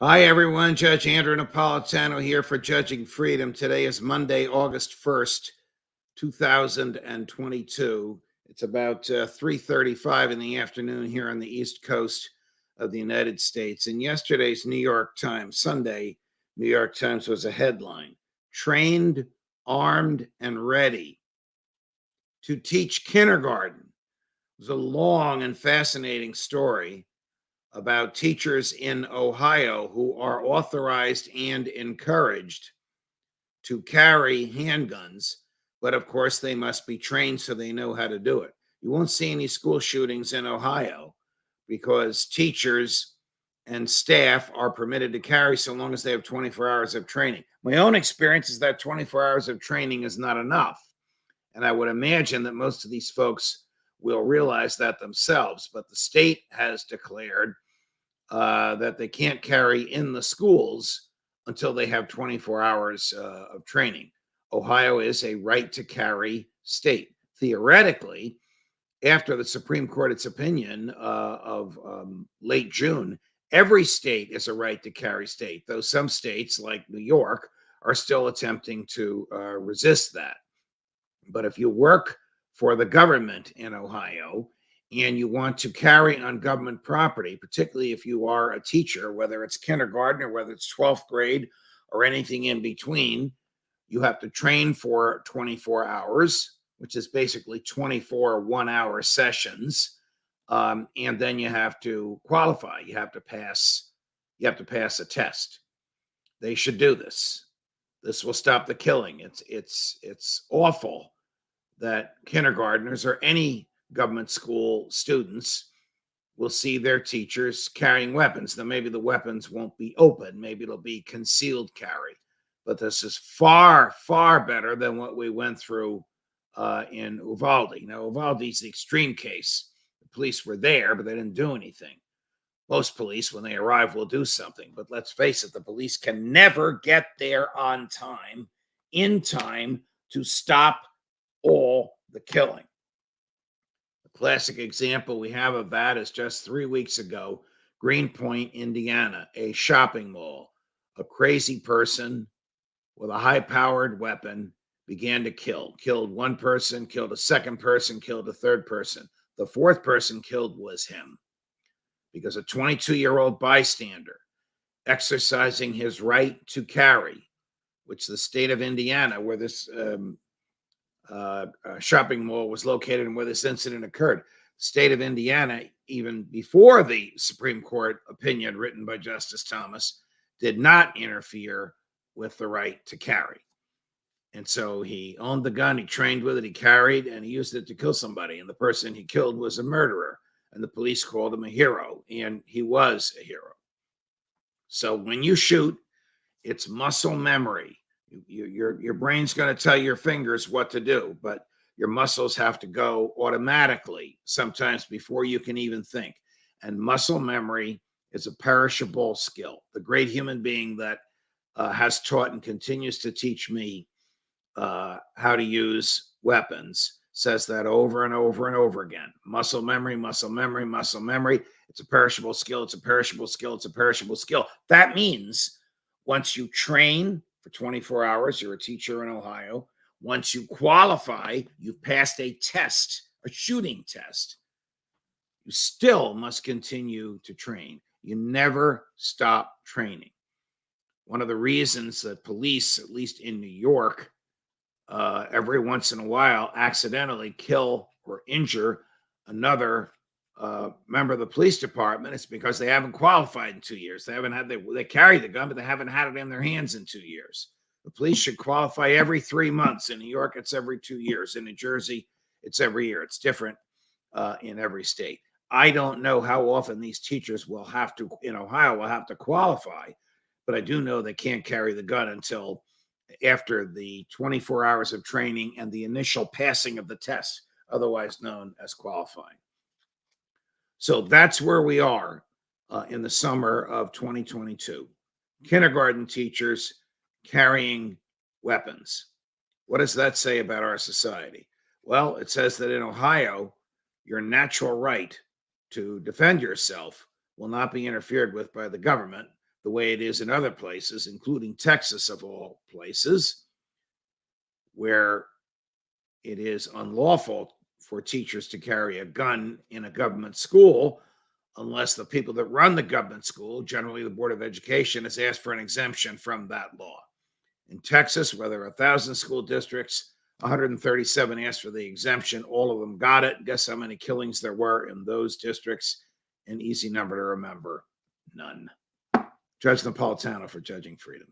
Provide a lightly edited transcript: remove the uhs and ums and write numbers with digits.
Hi, everyone. Judge Andrew Napolitano here for Judging Freedom. Today is Monday, August 1st, 2022. It's about 3:35 in the afternoon here on the East Coast of the United States. In yesterday's New York Times, Sunday, New York Times was a headline: Trained, Armed, and Ready to Teach Kindergarten. It was a long and fascinating story about teachers in Ohio who are authorized and encouraged to carry handguns, but of course they must be trained so they know how to do it. You won't see any school shootings in Ohio because teachers and staff are permitted to carry so long as they have 24 hours of training. My own experience is that 24 hours of training is not enough. And I would imagine that most of these folks will realize that themselves. But the state has declared that they can't carry in the schools until they have 24 hours of training. Ohio is a right to carry state. Theoretically, after the Supreme Court, its opinion of late June, every state is a right to carry state, though some states like New York are still attempting to resist that. But if you work for the government in Ohio and you want to carry on government property, particularly if you are a teacher, whether it's kindergarten or whether it's 12th grade or anything in between, you have to train for 24 hours, which is basically 24 1-hour sessions. And then you have to qualify. You have to pass a test. They should do this. This will stop the killing. It's awful that kindergartners or any government school students will see their teachers carrying weapons. Now, maybe the weapons won't be open, maybe it'll be concealed carry, but this is far, far better than what we went through in Uvalde. Now, Uvalde's the extreme case. The police were there, but they didn't do anything. Most police, when they arrive, will do something. But let's face it, the police can never get there on time, in time to stop all the killing. The classic example we have of that is just 3 weeks ago, Greenpoint, Indiana, a shopping mall. A crazy person with a high-powered weapon began to killed one person, killed a second person, killed a third person. The fourth person killed was him because a 22-year-old bystander exercising his right to carry, which the state of Indiana, where this shopping mall was located and where this incident occurred. The state of Indiana, even before the Supreme Court opinion written by Justice Thomas, did not interfere with the right to carry. And so he owned the gun, he trained with it, he carried, and he used it to kill somebody. And the person he killed was a murderer. And the police called him a hero, and he was a hero. So when you shoot, it's muscle memory. Your brain's going to tell your fingers what to do, but your muscles have to go automatically sometimes before you can even think. And muscle memory is a perishable skill. The great human being that has taught and continues to teach me how to use weapons says that over and over and over again. Muscle memory, muscle memory, muscle memory. It's a perishable skill. It's a perishable skill. It's a perishable skill. That means once you train for 24 hours, you're a teacher in Ohio. Once you qualify, you've passed a test, a shooting test. You still must continue to train. You never stop training. One of the reasons that police, at least in New York, every once in a while accidentally kill or injure another member of the police department, it's because they haven't qualified in 2 years. They carry the gun, but they haven't had it in their hands in 2 years. The police should qualify every 3 months. In New York, it's every 2 years. In New Jersey, it's every year. It's different in every state. I don't know how often these teachers in Ohio will have to qualify, but I do know they can't carry the gun until after the 24 hours of training and the initial passing of the test, otherwise known as qualifying. So that's where we are in the summer of 2022. Kindergarten teachers carrying weapons. What does that say about our society? Well, it says that in Ohio, your natural right to defend yourself will not be interfered with by the government the way it is in other places, including Texas, of all places, where it is unlawful for teachers to carry a gun in a government school unless the people that run the government school, generally the Board of Education, has asked for an exemption from that law. In Texas, where there are 1,000 school districts, 137 asked for the exemption. All of them got it. Guess how many killings there were in those districts? An easy number to remember: none. Judge Napolitano for Judging Freedom.